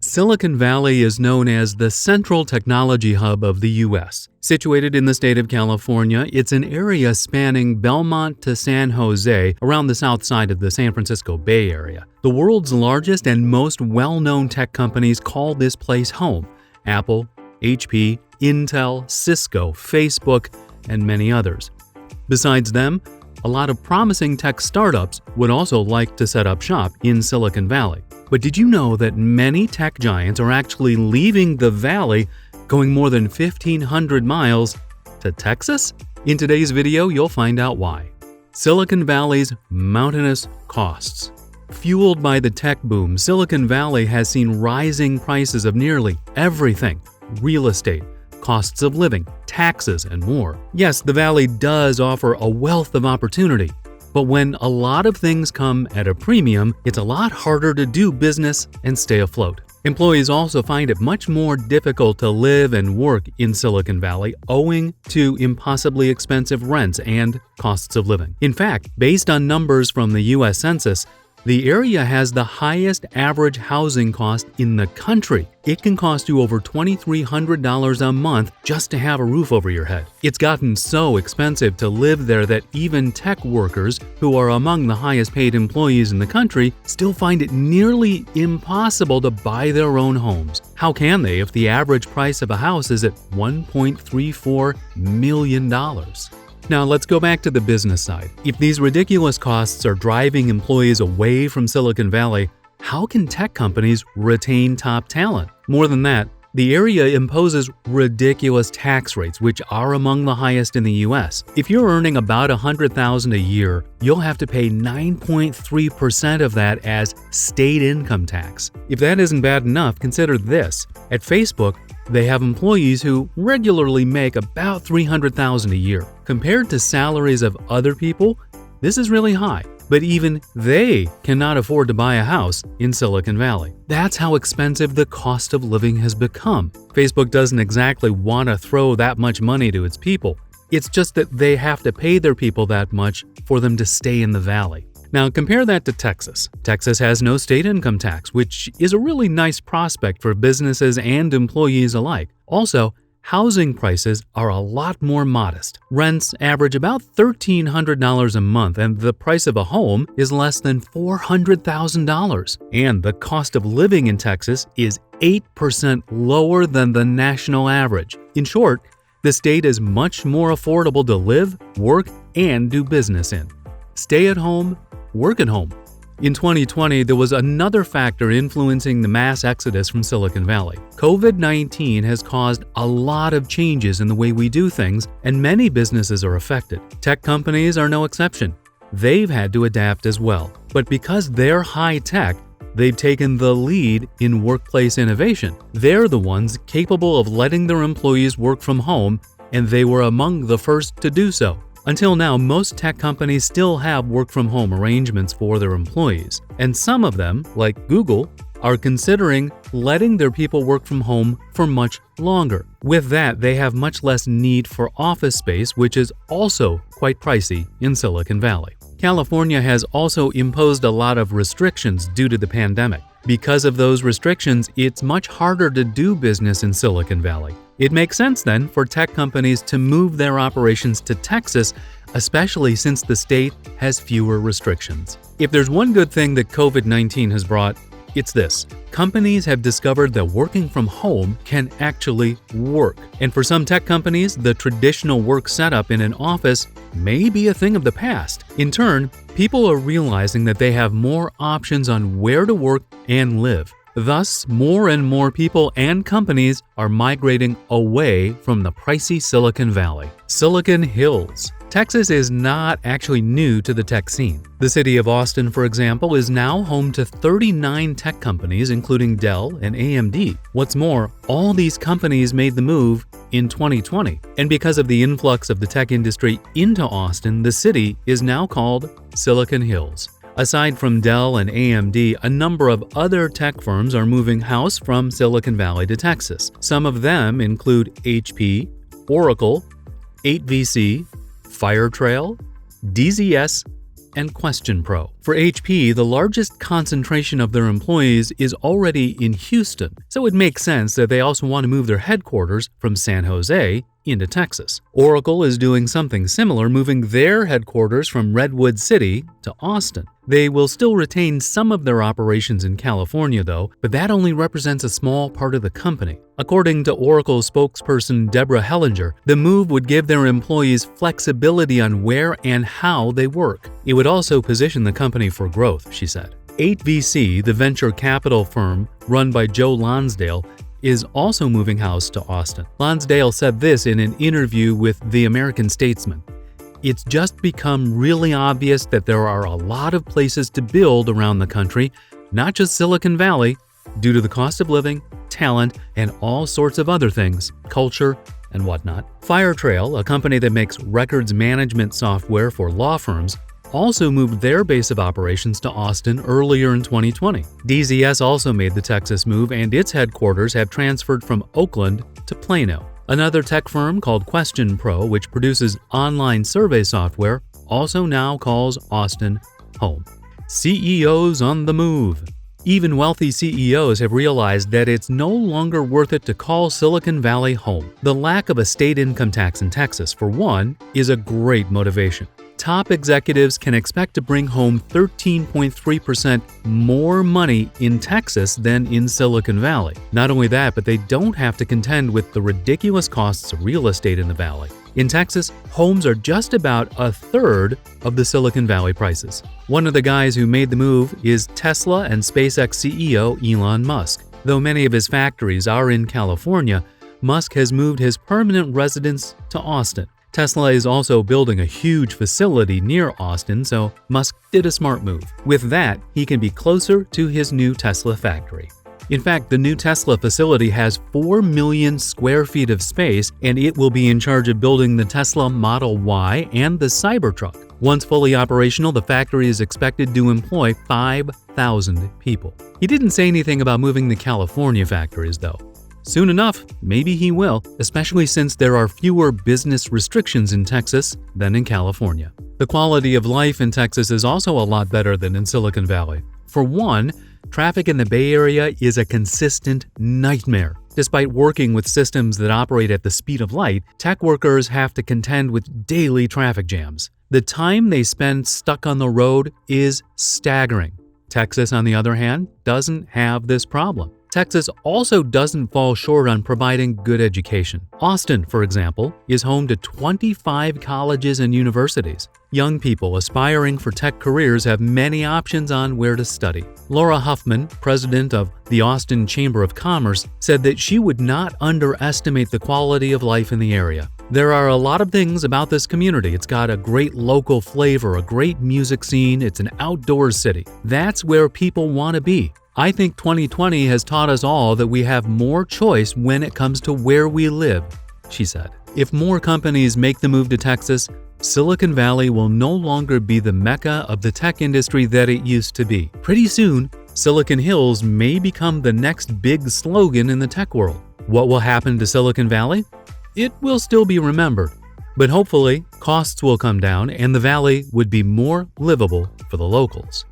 Silicon Valley is known as the central technology hub of the U.S. Situated in the state of California, it's an area spanning Belmont to San Jose around the south side of the San Francisco Bay Area. The world's largest and most well-known tech companies call this place home: Apple, HP, Intel, Cisco, Facebook, and many others. Besides them, a lot of promising tech startups would also like to set up shop in Silicon Valley. But did you know that many tech giants are actually leaving the valley, going more than 1,500 miles to Texas? In today's video, you'll find out why. Silicon Valley's mountainous costs. Fueled by the tech boom, Silicon Valley has seen rising prices of nearly everything: real estate, costs of living, taxes, and more. Yes, the valley does offer a wealth of opportunity. But when a lot of things come at a premium, it's a lot harder to do business and stay afloat. Employees also find it much more difficult to live and work in Silicon Valley owing to impossibly expensive rents and costs of living. In fact, based on numbers from the U.S. Census, the area has the highest average housing cost in the country. It can cost you over $2,300 a month just to have a roof over your head. It's gotten so expensive to live there that even tech workers, who are among the highest paid employees in the country, still find it nearly impossible to buy their own homes. How can they if the average price of a house is at $1.34 million? Now let's go back to the business side. If these ridiculous costs are driving employees away from Silicon Valley, how can tech companies retain top talent? More than that, the area imposes ridiculous tax rates, which are among the highest in the US. If you're earning about $100,000 a year, you'll have to pay 9.3% of that as state income tax. If that isn't bad enough, consider this. At Facebook, they have employees who regularly make about $300,000 a year. Compared to salaries of other people, this is really high. But even they cannot afford to buy a house in Silicon Valley. That's how expensive the cost of living has become. Facebook doesn't exactly want to throw that much money to its people. It's just that they have to pay their people that much for them to stay in the valley. Now compare that to Texas. Texas has no state income tax, which is a really nice prospect for businesses and employees alike. Also, housing prices are a lot more modest. Rents average about $1,300 a month, and the price of a home is less than $400,000. And the cost of living in Texas is 8% lower than the national average. In short, the state is much more affordable to live, work, and do business in. Stay at home, work at home. In 2020, there was another factor influencing the mass exodus from Silicon Valley. COVID-19 has caused a lot of changes in the way we do things, and many businesses are affected. Tech companies are no exception. They've had to adapt as well. But because they're high-tech, they've taken the lead in workplace innovation. They're the ones capable of letting their employees work from home, and they were among the first to do so. Until now, most tech companies still have work-from-home arrangements for their employees, and some of them, like Google, are considering letting their people work from home for much longer. With that, they have much less need for office space, which is also quite pricey in Silicon Valley. California has also imposed a lot of restrictions due to the pandemic. Because of those restrictions, it's much harder to do business in Silicon Valley. It makes sense then for tech companies to move their operations to Texas, especially since the state has fewer restrictions. If there's one good thing that COVID-19 has brought, it's this. Companies have discovered that working from home can actually work. And for some tech companies, the traditional work setup in an office may be a thing of the past. In turn, people are realizing that they have more options on where to work and live. Thus, more and more people and companies are migrating away from the pricey Silicon Valley. Silicon Hills. Texas is not actually new to the tech scene. The city of Austin, for example, is now home to 39 tech companies, including Dell and AMD. What's more, all these companies made the move in 2020. And because of the influx of the tech industry into Austin, the city is now called Silicon Hills. Aside from Dell and AMD, a number of other tech firms are moving house from Silicon Valley to Texas. Some of them include HP, Oracle, 8VC, Firetrail, DZS, and QuestionPro. For HP, the largest concentration of their employees is already in Houston, so it makes sense that they also want to move their headquarters from San Jose into Texas. Oracle is doing something similar, moving their headquarters from Redwood City to Austin. They will still retain some of their operations in California, though, but that only represents a small part of the company. According to Oracle spokesperson Deborah Hellinger, the move would give their employees flexibility on where and how they work. It would also position the company for growth, she said. 8VC, the venture capital firm run by Joe Lonsdale, is also moving house to Austin. Lonsdale said this in an interview with The American Statesman. It's just become really obvious that there are a lot of places to build around the country, not just Silicon Valley, due to the cost of living, talent, and all sorts of other things, culture, and whatnot. Firetrail, a company that makes records management software for law firms, also moved their base of operations to Austin earlier in 2020. DZS also made the Texas move, and its headquarters have transferred from Oakland to Plano. Another tech firm called Question Pro, which produces online survey software, also now calls Austin home. CEOs on the move. Even wealthy CEOs have realized that it's no longer worth it to call Silicon Valley home. The lack of a state income tax in Texas, for one, is a great motivation. Top executives can expect to bring home 13.3% more money in Texas than in Silicon Valley. Not only that, but they don't have to contend with the ridiculous costs of real estate in the valley. In Texas, homes are just about a third of the Silicon Valley prices. One of the guys who made the move is Tesla and SpaceX CEO Elon Musk. Though many of his factories are in California, Musk has moved his permanent residence to Austin. Tesla is also building a huge facility near Austin, so Musk did a smart move. With that, he can be closer to his new Tesla factory. In fact, the new Tesla facility has 4 million square feet of space, and it will be in charge of building the Tesla Model Y and the Cybertruck. Once fully operational, the factory is expected to employ 5,000 people. He didn't say anything about moving the California factories, though. Soon enough, maybe he will, especially since there are fewer business restrictions in Texas than in California. The quality of life in Texas is also a lot better than in Silicon Valley. For one, traffic in the Bay Area is a consistent nightmare. Despite working with systems that operate at the speed of light, tech workers have to contend with daily traffic jams. The time they spend stuck on the road is staggering. Texas, on the other hand, doesn't have this problem. Texas also doesn't fall short on providing good education. Austin, for example, is home to 25 colleges and universities. Young people aspiring for tech careers have many options on where to study. Laura Huffman, president of the Austin Chamber of Commerce, said that she would not underestimate the quality of life in the area. There are a lot of things about this community. It's got a great local flavor, a great music scene, it's an outdoors city. That's where people want to be. I think 2020 has taught us all that we have more choice when it comes to where we live, she said. If more companies make the move to Texas, Silicon Valley will no longer be the mecca of the tech industry that it used to be. Pretty soon, Silicon Hills may become the next big slogan in the tech world. What will happen to Silicon Valley? It will still be remembered, but hopefully costs will come down and the valley would be more livable for the locals.